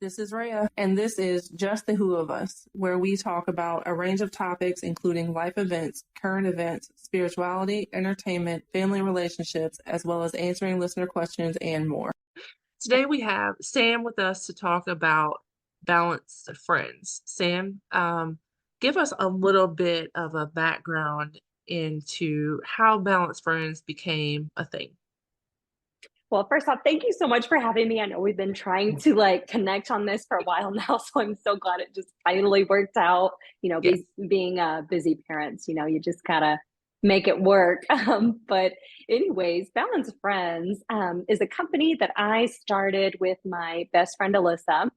This is Rhea, and this is Just the Who of Us, where we talk about a range of topics, including life events, current events, spirituality, entertainment, family relationships, as well as answering listener questions and more. Today we have Sam with us to talk about balanced friends. Sam, give us a little bit of a background into how balanced friends became a thing. Well, first off, thank you so much for having me. I know we've been trying to connect on this for a while now, so I'm so glad it just finally worked out. Yes. Being busy parents, you just gotta make it work. But anyways, Balance Friends is a company that I started with my best friend Alyssa.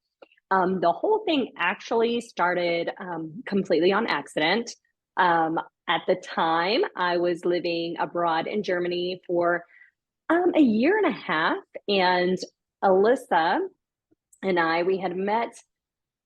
The whole thing actually started completely on accident. Um, at the time, I was living abroad in Germany for a year and a half, and Alyssa and we had met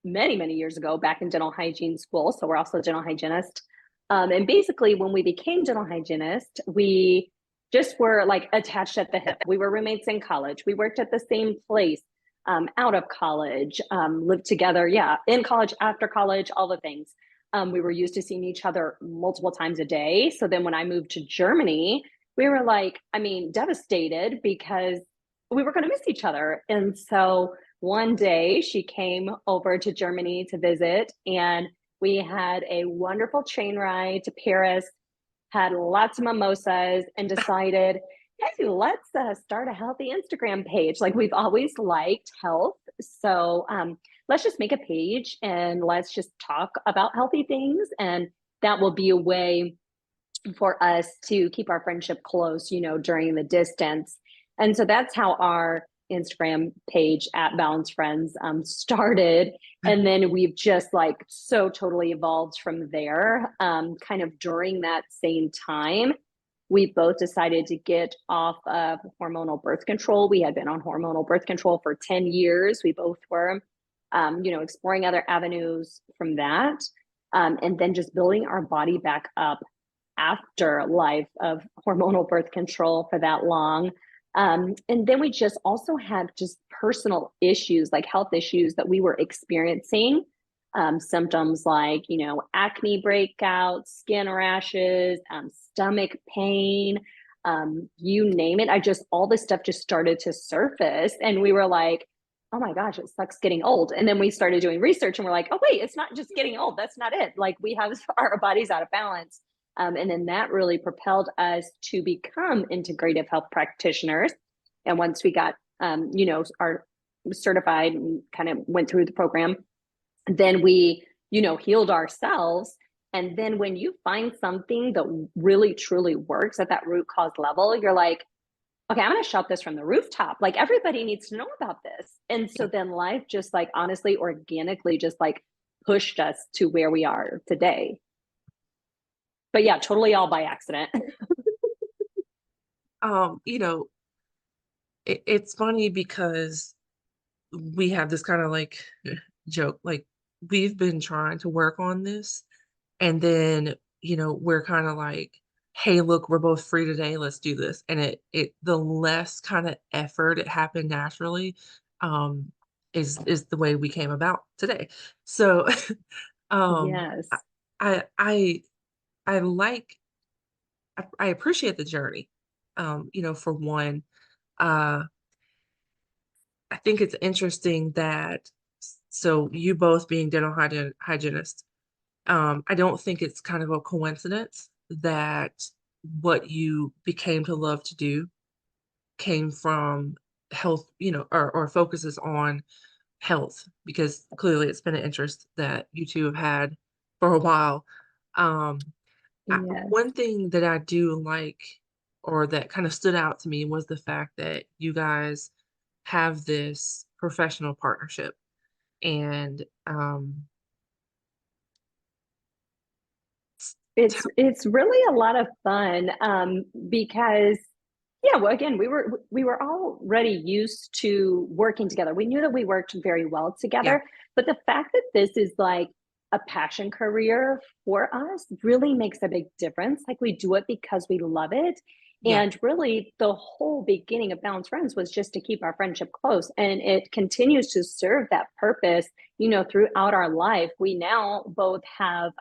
many, many years ago back in dental hygiene school. So we're also dental hygienists. And basically, when we became dental hygienists, we just were like attached at the hip. We were roommates in college. We worked at the same place out of college, lived together, yeah, in college, after college, all the things. We were used to seeing each other multiple times a day. So then when I moved to Germany, we were devastated because we were going to miss each other. And so one day she came over to Germany to visit, and we had a wonderful train ride to Paris, had lots of mimosas, and decided, hey, let's start a healthy Instagram page. Like, we've always liked health. So let's just make a page and let's just talk about healthy things. And that will be a way for us to keep our friendship close, during the distance. And so that's how our Instagram page at Balance Friends started. And then we've just so totally evolved from there. Kind of during that same time, we both decided to get off of hormonal birth control. We had been on hormonal birth control for 10 years. We both were, exploring other avenues from that. And then just building our body back up after life of hormonal birth control for that long. And then we just also had just personal issues, like health issues that we were experiencing. Symptoms like, acne breakouts, skin rashes, stomach pain, you name it. All this stuff just started to surface. And we were like, oh my gosh, it sucks getting old. And then we started doing research and we're like, oh, wait, it's not just getting old. That's not it. Like, we have our bodies out of balance. And then that really propelled us to become integrative health practitioners. And once we got, our certified and kind of went through the program, then we, healed ourselves. And then when you find something that really, truly works at that root cause level, you're like, okay, I'm going to shout this from the rooftop. Like, everybody needs to know about this. And so then life just honestly, organically, just pushed us to where we are today. But yeah, totally all by accident. It's funny because we have this kind of joke, we've been trying to work on this, and then we're kind of like, hey, look, we're both free today, let's do this. And it the less kind of effort it happened naturally, um is the way we came about today. So um Yes. I I I like I appreciate the journey. For one, uh, I think it's interesting that so you both being dental hygienists, I don't think it's kind of a coincidence that what you became to love to do came from health, or focuses on health, because clearly it's been an interest that you two have had for a while. Um, Yes. One thing that I do like, or that kind of stood out to me, was the fact that you guys have this professional partnership. And It's really a lot of fun because yeah, well, again, we were already used to working together. We knew that we worked very well yeah, together, but the fact that this is like a passion career for us really makes a big difference. Like, we do it because we love it. Yeah. And really, the whole beginning of Balanced Friends was just to keep our friendship close. And it continues to serve that purpose, throughout our life. We now both have,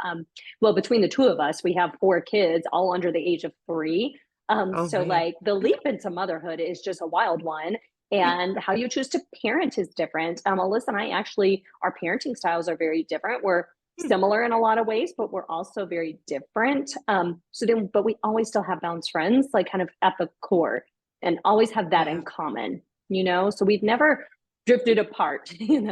well, between the two of us, we have 4 kids, all under the age of 3. Oh So, man. like, the leap into motherhood is just a wild one. And how you choose to parent is different. Alyssa and I actually, our parenting styles are very different. We're Hmm. similar in a lot of ways, but we're also very different. But we always still have Balanced Friends, like kind of at the core, and always have that in Yeah. common. So we've never drifted apart. And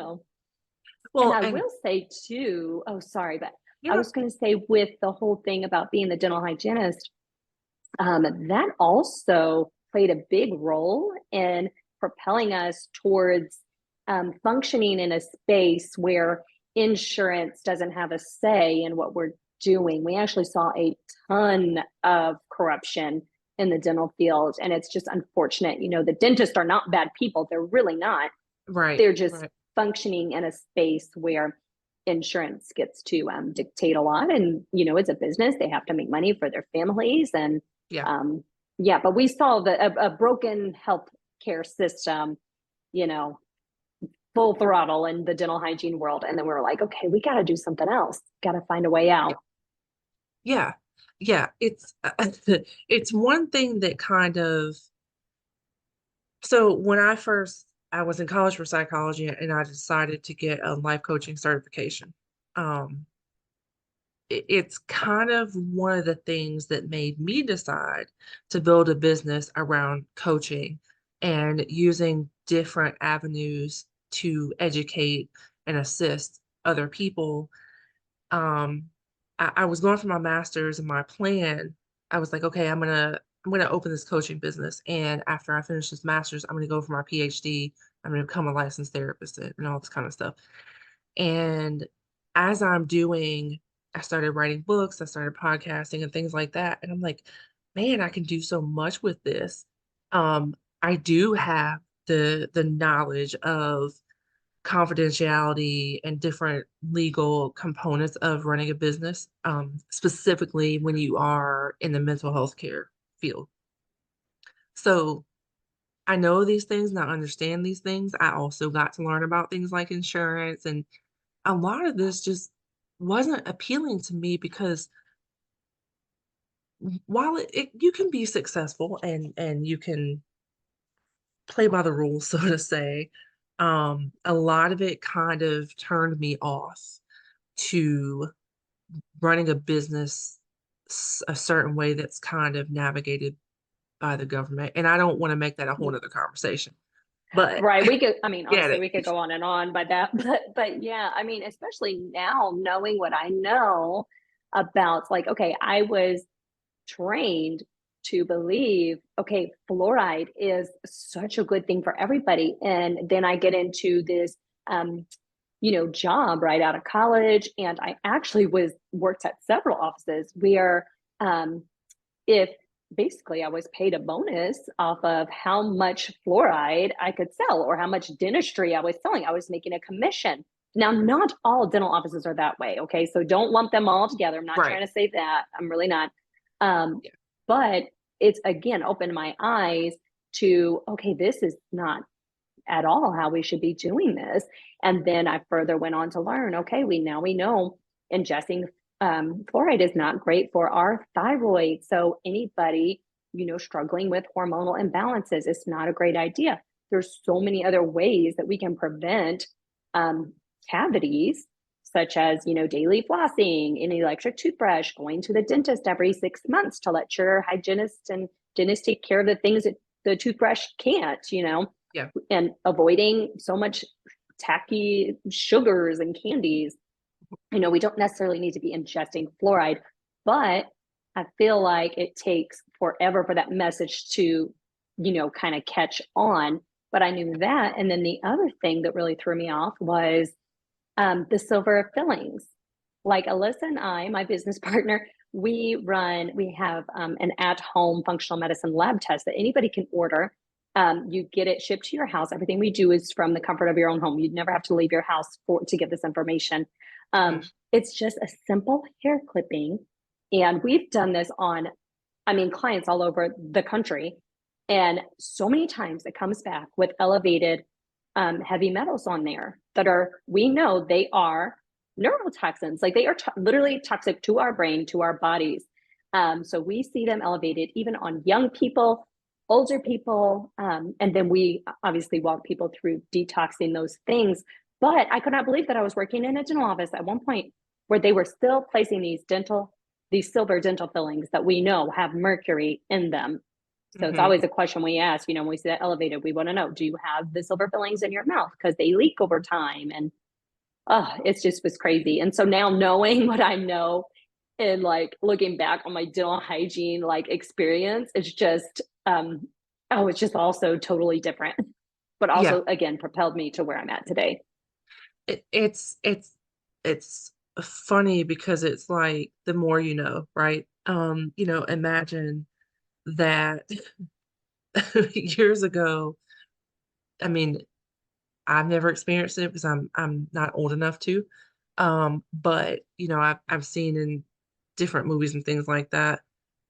Well, I and will say too, oh, sorry, but I yeah, was going to say with the whole thing about being the dental hygienist, that also played a big role in propelling us towards functioning in a space where insurance doesn't have a say in what we're doing. We actually saw a ton of corruption in the dental field, and it's just unfortunate. The dentists are not bad people, they're really not. right, They're just right. functioning in a space where insurance gets to dictate a lot. And it's a business, they have to make money for their families. And Yeah. um, yeah, but we saw a broken health care system, you know full throttle in the dental hygiene world. And then we were like, okay, we got to do something else, got to find a way Yeah. out. Yeah. Yeah. It's it's one thing that kind of, so when I was in college for psychology and I decided to get a life coaching certification. Um, it's kind of one of the things that made me decide to build a business around coaching and using different avenues to educate and assist other people. um I was going for my master's, and my plan, I was like, okay, I'm gonna open this coaching business, and after I finish this master's, I'm gonna go for my PhD. I'm gonna become a licensed therapist and all this kind of stuff. And as I'm doing, I started writing books, I started podcasting and things like that, and I'm like, man, I can do so much with this. I do have the knowledge of confidentiality and different legal components of running a business, specifically when you are in the mental health care field. So I know these things and I understand these things. I also got to learn about things like insurance, and a lot of this just wasn't appealing to me because while you can be successful and you can play by the rules, so to say, a lot of it kind of turned me off to running a business a certain way that's kind of navigated by the government. And I don't want to make that a whole nother conversation, but Right. We could, I mean, get honestly, it. we could go on and on by that, but yeah, I mean, especially now knowing what I know about, like, okay, I was trained to believe, okay, fluoride is such a good thing for everybody. And then I get into this, job right out of college. And I actually worked at several offices where, um, if basically I was paid a bonus off of how much fluoride I could sell or how much dentistry I was selling. I was making a commission. Now, not all dental offices are that way. Okay. So don't lump them all together. I'm not Right. trying to say that. I'm really not. Um, Yeah. but it's again opened my eyes to, okay, this is not at all how we should be doing this. And then I further went on to learn, okay, we know ingesting fluoride is not great for our thyroid. So anybody, struggling with hormonal imbalances, it's not a great idea. There's so many other ways that we can prevent um, cavities, such as, daily flossing, an electric toothbrush, going to the dentist every 6 months to let your hygienist and dentist take care of the things that the toothbrush can't. Yeah. And avoiding so much tacky sugars and candies. We don't necessarily need to be ingesting fluoride, but I feel like it takes forever for that message to, kind of catch on. But I knew that. And then the other thing that really threw me off was the silver fillings. Like Alyssa and I, my business partner, we have an at home functional medicine lab test that anybody can order. You get it shipped to your house. Everything we do is from the comfort of your own home. You'd never have to leave your house to get this information. Gosh. It's just a simple hair clipping. And we've done this on, I mean, clients all over the country. And so many times it comes back with elevated heavy metals on there that are, we know they are neurotoxins, like they are literally toxic to our brain, to our bodies. So we see them elevated even on young people, older people. And then we obviously walk people through detoxing those things. But I could not believe that I was working in a dental office at one point where they were still placing these silver dental fillings that we know have mercury in them. So it's Hmm. always a question we ask, when we see that elevated, we want to know, do you have the silver fillings in your mouth? Because they leak over time. And it's just was crazy. And so now knowing what I know and like looking back on my dental hygiene like experience, it's just it's just also totally different. But Yeah, also again propelled me to where I'm at today. it's funny because it's like the more you know, right? Imagine that years ago. I mean, I've never experienced it because I'm not old enough to. But I've seen in different movies and things like that,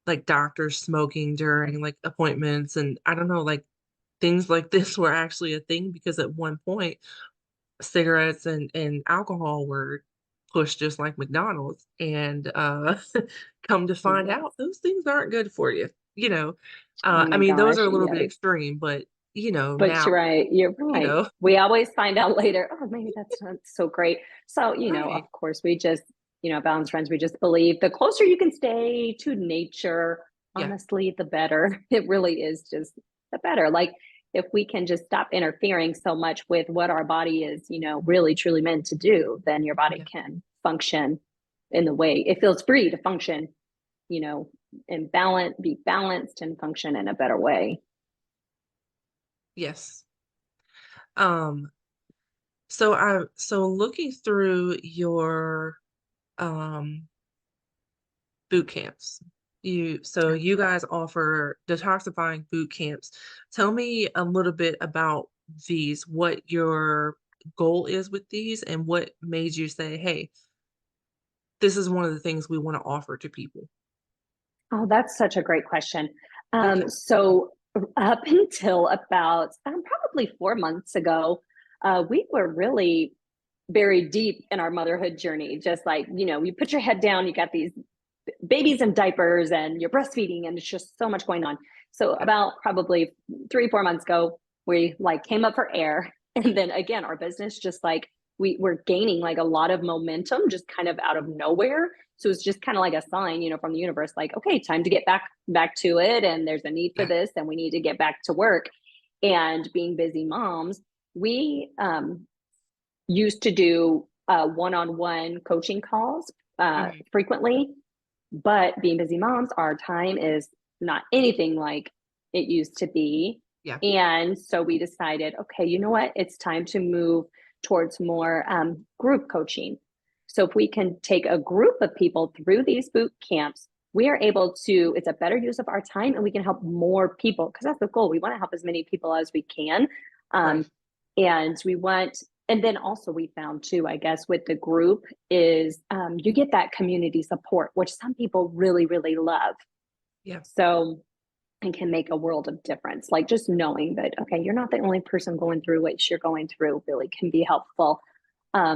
like doctors smoking during like appointments, and I don't know, like things like this were actually a thing because at one point cigarettes and alcohol were pushed just like McDonald's, and come to find Yes. out those things aren't good for you. Oh I my mean, those gosh, are a little bit yes. extreme, but But now, you're right. You're you right. know, We always find out later, oh, maybe that's not so great. So, of right. course, we just, Balance Friends, we just believe the closer you can stay to nature, Yeah, honestly, the better. It really is just the better. Like, if we can just stop interfering so much with what our body is, really truly meant to do, then your body yeah, can function in the way it feels free to function, you know, and be balanced and function in a better way. yes. Um, so looking through your um boot camps, you guys offer detoxifying boot camps. Tell me a little bit about these, what your goal is with these, and what made you say, "Hey, this is one of the things we want to offer to people." Oh, that's such a great question. Okay. So up until about probably 4 months ago, we were really very deep in our motherhood journey. Just like, you put your head down, you got these babies in diapers and you're breastfeeding and it's just so much going on. So Yeah. about probably 3, 4 months ago, we like came up for air. And then again, our business just like we were gaining like a lot of momentum just kind of out of nowhere. So it's just kind of like a sign, from the universe, like, okay, time to get back to it. And there's a need for Yeah. this and we need to get back to work. And being busy moms, we used to do one-on-one coaching calls Mhm. frequently, but being busy moms, our time is not anything like it used to be. Yeah. And so we decided, okay, you know what? It's time to move towards more group coaching. So if we can take a group of people through these boot camps, we are able to, it's a better use of our time and we can help more people because that's the goal. We want to help as many people as we can. Right. Um, and we want and then also we found too, I guess, with the group is you get that community support, which some people really, really love. Yeah. So it can make a world of difference. Like just knowing that, okay, you're not the only person going through what you're going through really can be helpful.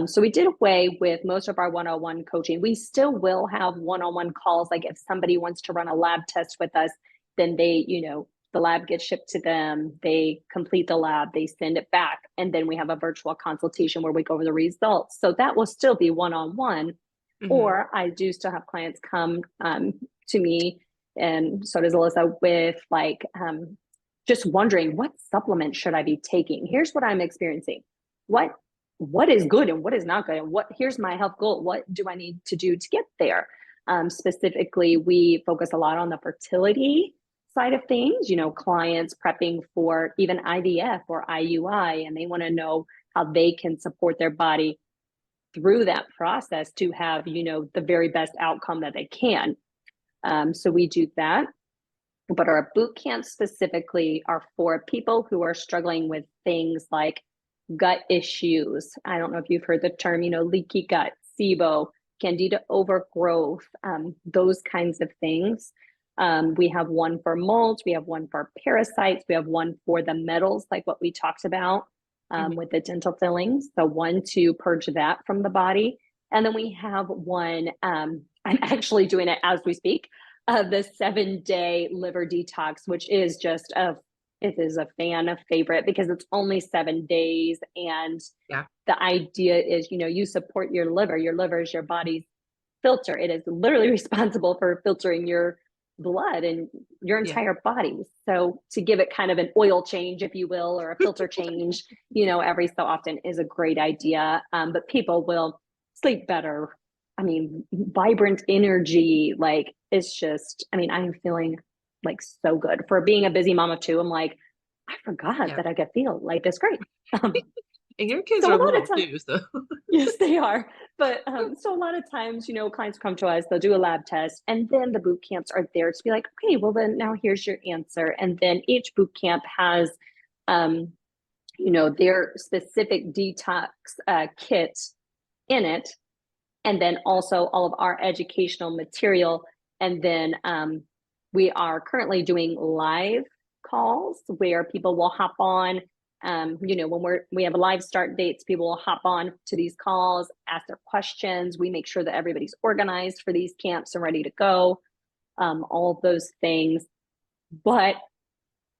So we did away with most of our one-on-one coaching. We still will have one-on-one calls. Like if somebody wants to run a lab test with us, then the lab gets shipped to them. They complete the lab, they send it back, and then we have a virtual consultation where we go over the results. So that will still be one-on-one. Hmm. Or I do still have clients come to me, and so does Alyssa, with like just wondering what supplement should I be taking. Here's what I'm experiencing. What what is good and what is not good, and what here's my health goal. What do I need to do to get there? Specifically, we focus a lot on the fertility side of things. Clients prepping for even IVF or IUI, and they want to know how they can support their body through that process to have the very best outcome that they can. So we do that, but our boot camps specifically are for people who are struggling with things like gut issues. I don't know if you've heard the term, leaky gut, SIBO, candida overgrowth, those kinds of things. We have one for molds, we have one for parasites, we have one for the metals, like what we talked about Mhm. with the dental fillings. So one to purge that from the body. And then we have one, I'm actually doing it as we speak, the 7-day liver detox, which is just it is a fan favorite because it's only 7 days. And Yeah. the idea is, you support your liver. Your liver is your body's filter. It is literally responsible for filtering your blood and your Yeah. entire body. So to give it kind of an oil change, if you will, or a filter change, every so often is a great idea. But people will sleep better. I mean, vibrant energy, like it's just, I mean, I'm feeling like so good for being a busy mom of two. I'm like, I forgot Yeah. that I could feel like this great. Um, And your kids so are a lot little of times, too, so yes, they are. But so a lot of times, clients come to us, they'll do a lab test, and then the boot camps are there to be like, okay, well, then now here's your answer. And then each boot camp has, um, their specific detox kit in it, and then also all of our educational material. And then we are currently doing live calls where people will hop on. When we have a live start dates, people will hop on to these calls, ask their questions. We make sure that everybody's organized for these camps and ready to go. All of those things. But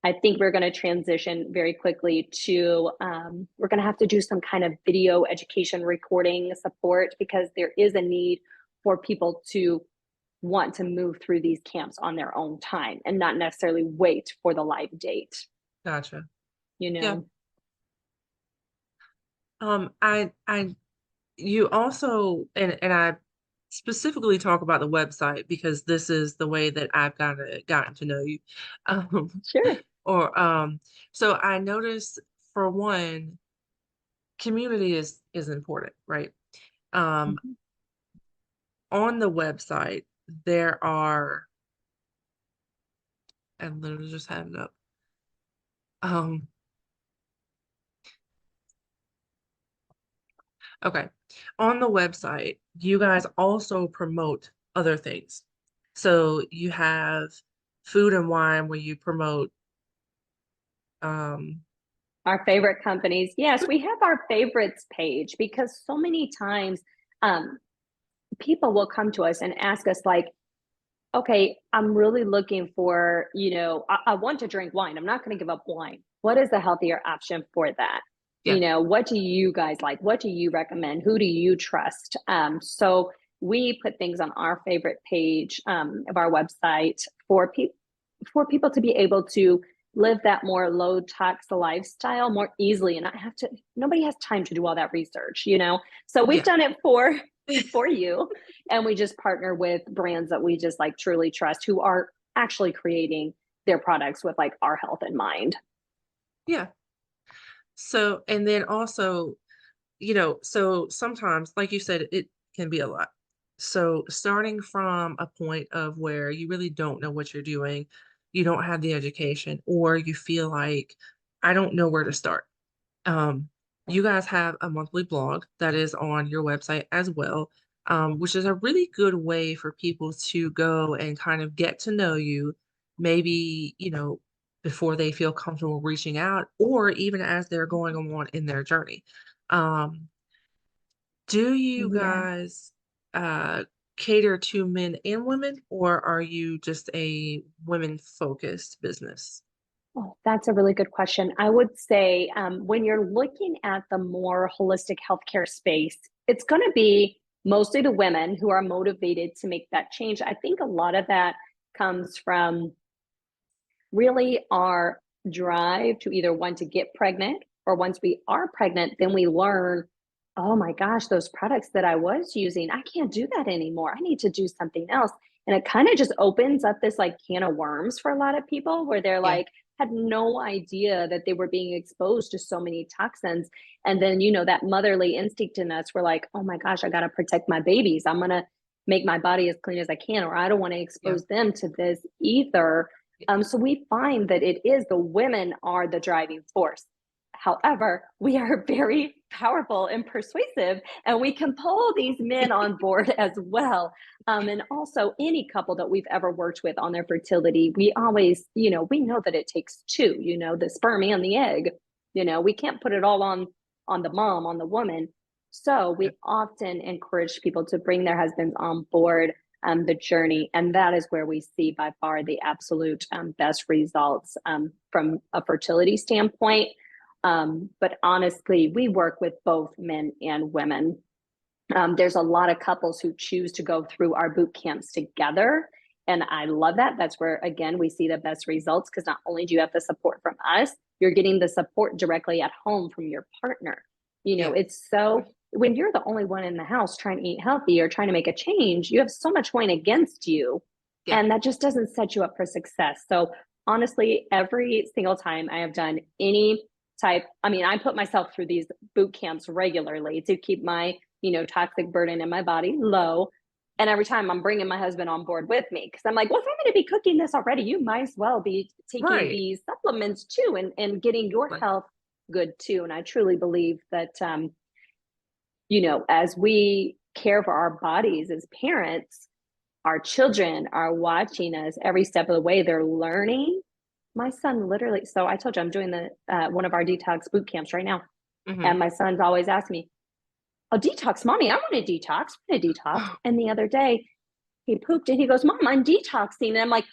I think we're going to transition very quickly to, we're going to have to do some kind of video education recording support because there is a need for people to want to move through these camps on their own time and not necessarily wait for the live date, gotcha. you Yeah. know? I you also and I specifically talk about the website because this is the way that I've gotten to know you. Um, Sure. or so I noticed for one, community is important, right? Um, Mhm. on the website, there are, I literally just had it up. Um, okay. On the website, you guys also promote other things. So you have food and wine where you promote um Our favorite companies. Yes, we have our favorites page because so many times um, people will come to us and ask us, like, okay, I'm really looking for, I want to drink wine. I'm not going to give up wine. What is a healthier option for that? yeah, What do you guys like? What do you recommend? Who do you trust? So we put things on our favorite page of our website for people to be able to live that more low tax lifestyle more easily and not have to. Nobody has time to do all that research. So we've yeah. done it for you, and we just partner with brands that we just like truly trust who are actually creating their products with like our health in mind. Yeah. So, and then also, so sometimes, like you said, it can be a lot. So, starting from a point of where you really don't know what you're doing, you don't have the education, or you feel like, I don't know where to start. Um, you guys have a monthly blog that is on your website as well, which is a really good way for people to go and kind of get to know you, maybe, before they feel comfortable reaching out, or even as they're going on in their journey. Um, do you Yeah. guys uh, cater to men and women, or are you just a women focused business? Oh, that's a really good question. I would say when you're looking at the more holistic healthcare space, it's going to be mostly the women who are motivated to make that change. I think a lot of that comes from really our drive to either want to get pregnant, or once we are pregnant, then we learn, oh my gosh, those products that I was using, I can't do that anymore. I need to do something else. And it kind of just opens up this like can of worms for a lot of people where they're Yeah, like, had no idea that they were being exposed to so many toxins. And then, that motherly instinct in us, we're like, oh my gosh, I got to protect my babies. I'm going to make my body as clean as I can, or I don't want to yeah, expose them to this either. yeah, So we find that it is the women are the driving force. However, we are very powerful and persuasive, and we can pull these men on board as well. And also, any couple that we've ever worked with on their fertility, we always, we know that it takes two, the sperm and the egg. We can't put it all on the mom, on the woman. So we often encourage people to bring their husbands on board the journey. And that is where we see by far the absolute best results from a fertility standpoint. But honestly, we work with both men and women. There's a lot of couples who choose to go through our boot camps together. And I love that. That's where, again, we see the best results because not only do you have the support from us, you're getting the support directly at home from your partner. Yeah. It's so, when you're the only one in the house trying to eat healthy or trying to make a change, you have so much going against you. Yeah. And that just doesn't set you up for success. So honestly, every single time I have done any type, I mean, I put myself through these boot camps regularly to keep my, toxic burden in my body low. And every time I'm bringing my husband on board with me because I'm like, well, if I'm going to be cooking this already, you might as well be taking Right. these supplements too and getting your Like, health good too. And I truly believe that, as we care for our bodies as parents, our children are watching us every step of the way. They're learning. My son literally, so I told you I'm doing the one of our detox boot camps right now. mhm. And my son's always asking me, oh, detox, mommy, I want to detox. I want to detox. And the other day he pooped and he goes, Mom, I'm detoxing. And I'm like,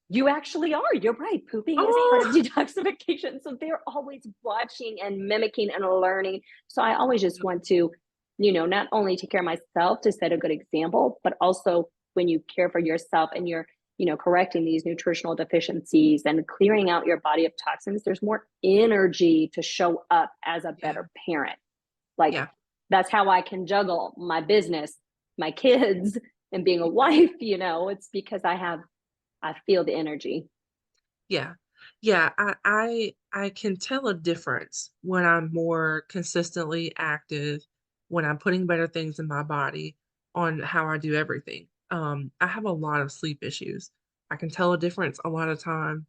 you actually are. You're right. Pooping is part of Oh, detoxification. So they're always watching and mimicking and learning. So I always just want to, not only take care of myself to set a good example, but also when you care for yourself and you're, correcting these nutritional deficiencies and clearing out your body of toxins, there's more energy to show up as a yeah. better parent. Like Yeah. that's how I can juggle my business, my kids, and being a wife, it's because I feel the energy. Yeah. Yeah, I can tell a difference when I'm more consistently active, when I'm putting better things in my body on how I do everything. I have a lot of sleep issues. I can tell a difference a lot of time.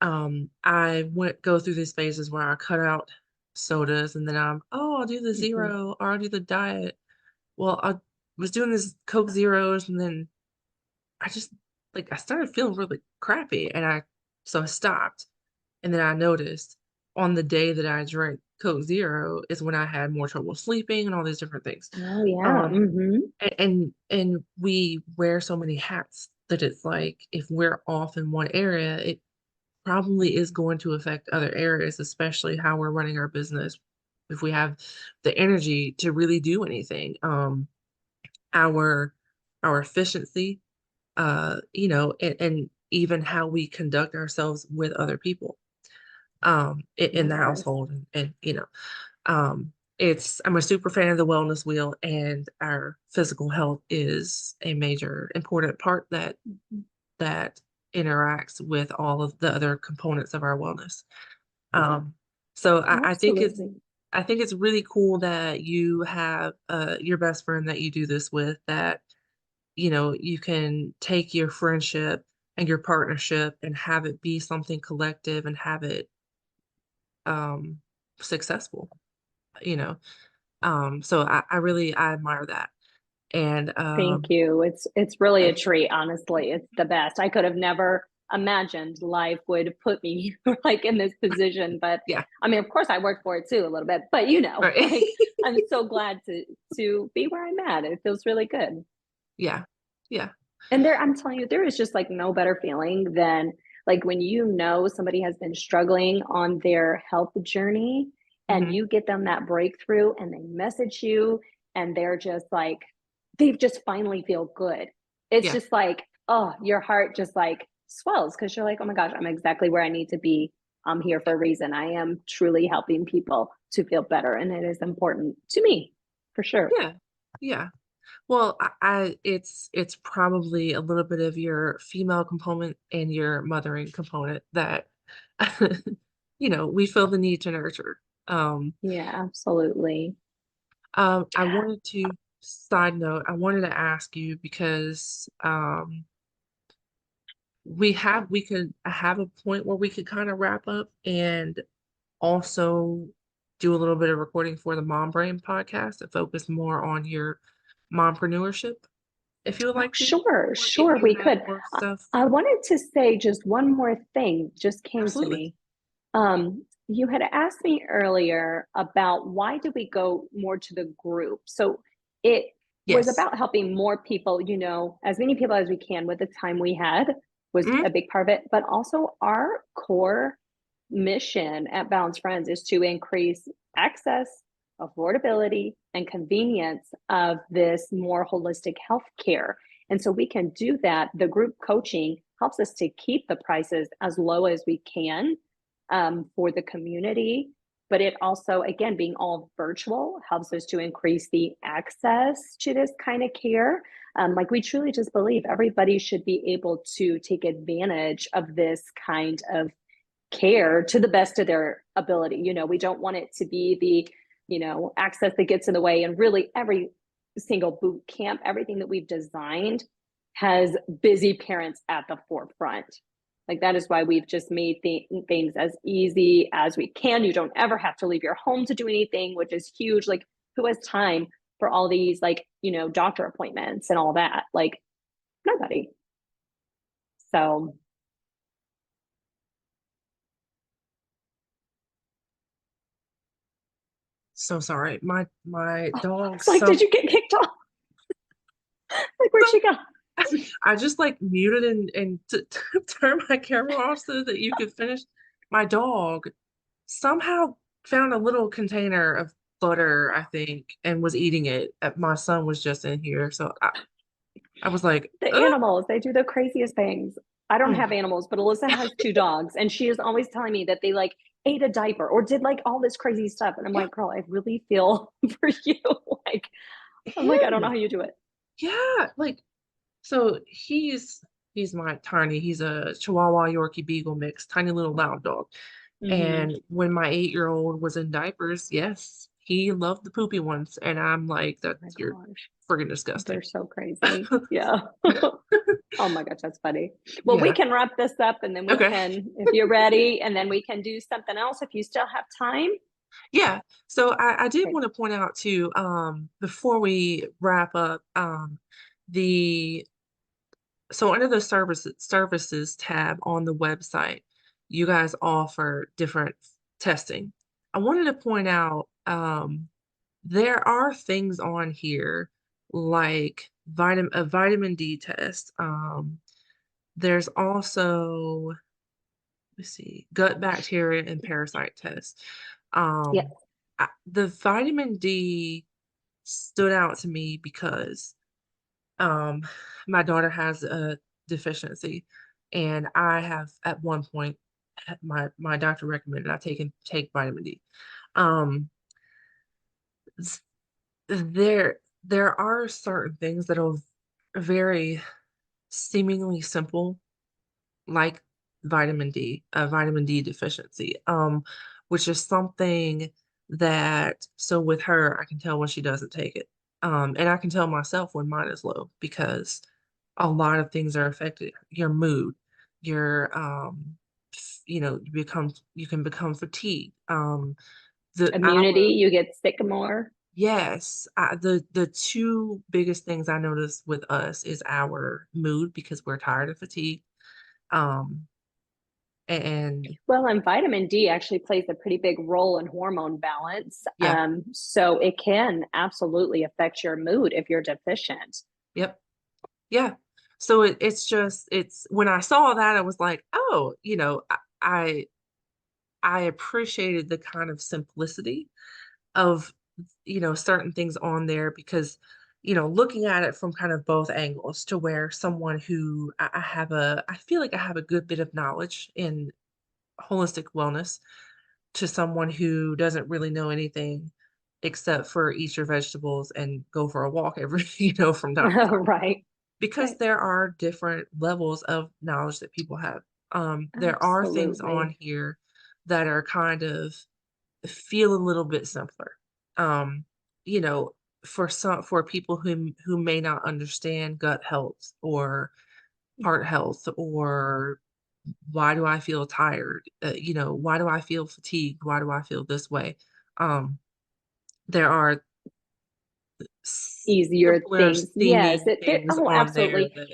I went go through these phases where I cut out sodas and then oh, I'll do the Mhm. zero or I'll do the diet. Well, I was doing this Coke Zeros and then I just I started feeling really crappy and I stopped. And then I noticed on the day that I drank Coke Zero is when I had more trouble sleeping and all these different things. Oh yeah. Um, and we wear so many hats that it's like if we're off in one area, it probably is going to affect other areas, especially how we're running our business. If we have the energy to really do anything, our our efficiency, and even how we conduct ourselves with other people in the Yes. household and it's I'm a super fan of the wellness wheel and our physical health is a major important part that interacts with all of the other components of our wellness. um so Absolutely. I think it's really cool that you have your best friend that you do this with, that you can take your friendship and your partnership and have it be something collective and have it um successful, you know. So I really I admire that. And Thank you. It's really a treat, honestly. It's the best. I could have never imagined life would put me like in this position, but yeah, I mean, of course I worked for it too a little bit, but right. like I'm so glad to be where I'm at. It feels really good. Yeah. Yeah. And I'm telling you, there is just like no better feeling than like when somebody has been struggling on their health journey and Mhm. you get them that breakthrough and they message you and they're just like, they just finally feel good. It's Yeah. just like, oh, your heart just like swells because you're like, oh my gosh, I'm exactly where I need to be. I'm here for a reason. I am truly helping people to feel better. And it is important to me for sure. Yeah. Yeah. Well, I it's probably a little bit of your female component and your mothering component that we feel the need to nurture. Um, Yeah, absolutely. I wanted to side note, I wanted to ask you because we could have a point where we could kind of wrap up and also do a little bit of recording for the Mom Brain podcast that focus more on your mompreneurship, if you would Oh, like to, sure, or if sure, you we have could. more I, stuff. I wanted to say just one more thing just came to Absolutely. me. You had asked me earlier about why did we go more to the group? So it was Yes. about helping more people, as many people as we can with the time we had was Mhm. a big part of it. But also our core mission at Balance Friends is to increase access, affordability, and convenience of this more holistic health care. And so we can do that. The group coaching helps us to keep the prices as low as we can for the community. But it also, again, being all virtual, helps us to increase the access to this kind of care. Like we truly just believe everybody should be able to take advantage of this kind of care to the best of their ability. We don't want it to be the, access that gets in the way. And really, every single boot camp, everything that we've designed has busy parents at the forefront. Like that is why we've just made things as easy as we can. You don't ever have to leave your home to do anything, which is huge. Like, who has time for all these, like, doctor appointments and all that? Like, nobody. So, So sorry. My dog it's like, did some you get kicked off? Like, where'd she go? I just like muted and turned my camera off so that you could finish. My dog somehow found a little container of butter, I think, and was eating it. My son was just in here, so I was like, The oh, animals, they do the craziest things. I don't mm. have animals, but Alyssa has two dogs, and she is always telling me that they like ate a diaper or did like all this crazy stuff. And I'm Yeah, like, girl, I really feel for you. Like, I'm like, I don't know how him. you do it. Yeah, like so he's my tiny. He's a Chihuahua Yorkie Beagle mix, tiny little loud dog. Mm-hmm. And when my 8-year-old was in diapers, yes, he loved the poopy ones. And I'm like, Oh that my you're gosh, friggin' disgusting. they're so crazy. Yeah. Oh my gosh, that's funny. Well, we Yeah. can wrap this up and then we Okay. can, if you're ready, and then we can do something else if you still have time. Yeah. So I did Okay. want to point out too, before we wrap up, the so under the services tab on the website, you guys offer different testing. I wanted to point out there are things on here like a vitamin D test. There's also, let's see, gut bacteria and parasite test. Yes. The vitamin D stood out to me because um, my daughter has a deficiency, and I have at one point my doctor recommended I take vitamin D. Um, s- there are certain things that are very seemingly simple, like vitamin D deficiency, which is something that so with her I can tell when she doesn't take it, and I can tell myself when mine is low because a lot of things are affected. Your mood, your you can become fatigued. The Immunity, our you get sick more. Yes, the two biggest things I notice with us is our mood because we're tired and fatigued. Um, and Well, and vitamin D actually plays a pretty big role in hormone balance. yeah, So it can absolutely affect your mood if you're deficient. yep, yeah. So it's when I saw that I was like, oh, I I appreciated the kind of simplicity of certain things on there because looking at it from kind of both angles to where someone who I feel like I have a good bit of knowledge in holistic wellness to someone who doesn't really know anything except for eat your vegetables and go for a walk every from time to time Right. because Right. there are different levels of knowledge that people have. There are things Absolutely. on here that are kind of feel a little bit simpler. Um, you know, for people who may not understand gut health or heart health or why do I feel tired? Why do I feel fatigued? Why do I feel this way? Um, there are Easier simpler things. Yes, seeming things oh, on there absolutely. that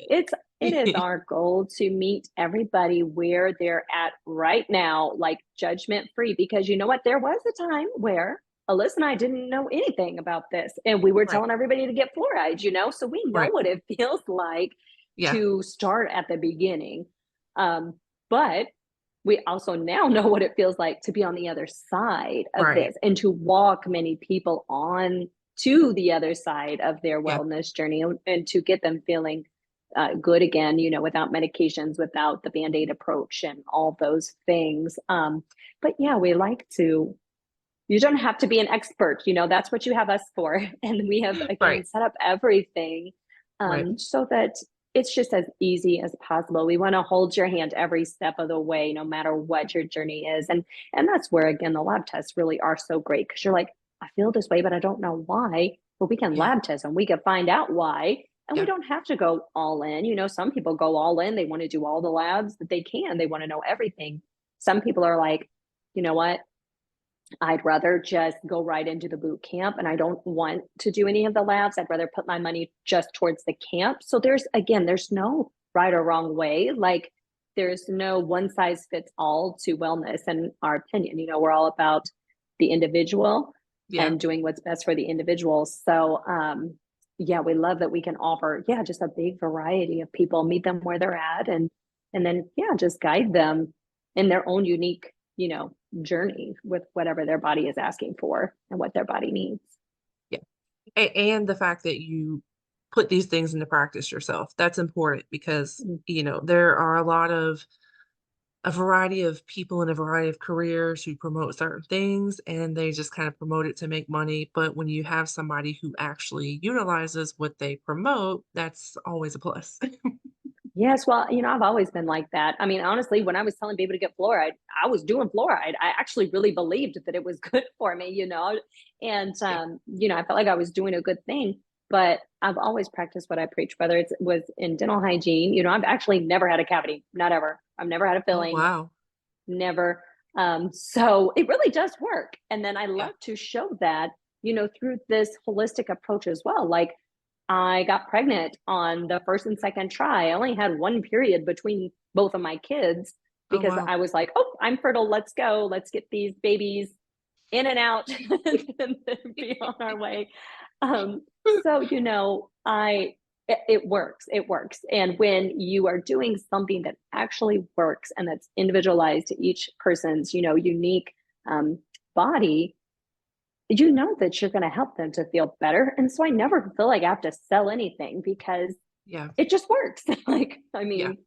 It is our goal to meet everybody where they're at right now, like judgment free, because you know what? There was a time where Alyssa and I didn't know anything about this, and we were right, telling everybody to get fluoride, so we know right. what it feels like Yeah, to start at the beginning. Um, but we also now know what it feels like to be on the other side of right. this and to walk many people on to the other side of their Yeah, wellness journey, and to get them feeling good again, without medications, without the band-aid approach and all those things. But yeah, we like to, you don't have to be an expert, that's what you have us for. And we have, again, right, set up everything right. so that it's just as easy as possible. We want to hold your hand every step of the way, no matter what your journey is. And that's where, again, the lab tests really are so great, because you're like, I feel this way, but I don't know why. But we can Yeah, lab test and we can find out why. And we yeah, don't have to go all in. Some people go all in. They want to do all the labs that they can. They want to know everything. Some people are like, you know what? I'd rather just go right into the boot camp, and I don't want to do any of the labs. I'd rather put my money just towards the camp. So there's no right or wrong way. Like, there's no one size fits all to wellness, in our opinion. We're all about the individual yeah. and doing what's best for the individual. So, yeah, we love that we can offer, yeah, just a big variety of people, meet them where they're at, and then, yeah, just guide them in their own unique, journey with whatever their body is asking for and what their body needs. Yeah. And the fact that you put these things into practice yourself, that's important because, Mm. there are a variety of people in a variety of careers who promote certain things and they just kind of promote it to make money. But when you have somebody who actually utilizes what they promote, that's always a plus. Yes, well, I've always been like that. I mean, honestly, when I was telling people to get fluoride, I was doing fluoride. I actually really believed that it was good for me. And Yeah. I felt like I was doing a good thing. But I've always practiced what I preach, whether it was in dental hygiene. I've actually never had a cavity, not ever. I've never had a Oh, filling, wow. never. So it really does work. And then I Yeah. love to show that, through this holistic approach as well. Like, I got pregnant on the first and second try. I only had one period between both of my kids, Oh, because wow. I was like, oh, I'm fertile. Let's go. Let's get these babies in and out and then be on our way. So, it works. It works. And when you are doing something that actually works and that's individualized to each person's, unique um, body, that you're going to help them to feel better. And so I never feel like I have to sell anything, because Yeah. it just works. Like, I Yeah. mean,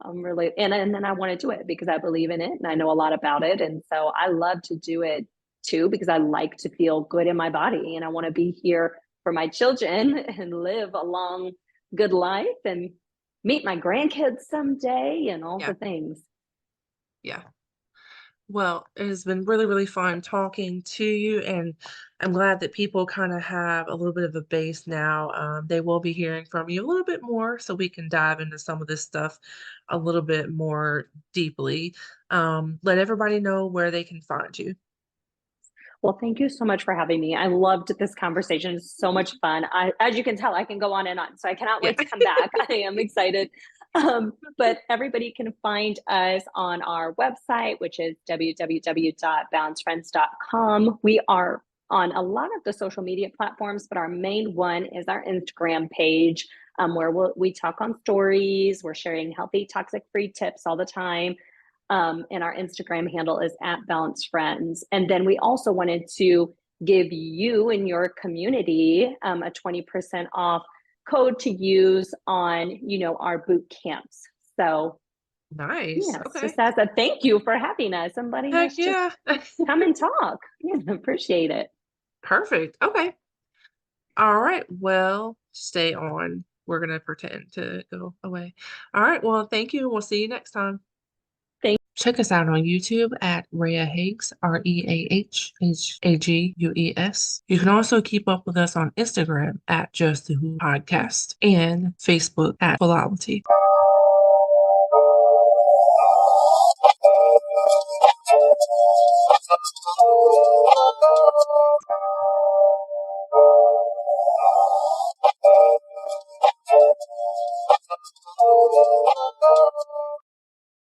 I'm really, and then I want to do it because I believe in it and I know a lot about it. And so I love to do it too, because I like to feel good in my body and I want to be here for my children and live a long, good life and meet my grandkids someday and all Yeah. the things. Yeah. Well, it has been really, really fun talking to you, and I'm glad that people kind of have a little bit of a base now. They will be hearing from you a little bit more, so we can dive into some of this stuff a little bit more deeply. Let everybody know where they can find you. Well, thank you so much for having me. I loved this conversation. It's so much fun. As you can tell, I can go on and on. So I cannot Yeah. wait to come back. I am excited. But everybody can find us on our website, which is www.balancefriends.com. We are on a lot of the social media platforms, but our main one is our Instagram page, where we talk on stories. We're sharing healthy, toxic free tips all the time. And our Instagram handle is at Balance Friends. And then we also wanted to give you and your community a 20% off code to use on, our boot camps. So Nice. yes, Okay. just as a thank you for having us and letting Heck us just yeah. come and talk. Yeah, appreciate it. Perfect. Okay. All right. Well, stay on. We're gonna pretend to go away. All right. Well, thank you. We'll see you next time. Thank Check us out on YouTube at Rhea Higgs, ReaHagues. You can also keep up with us on Instagram at Just the Who Podcast and Facebook at Philology.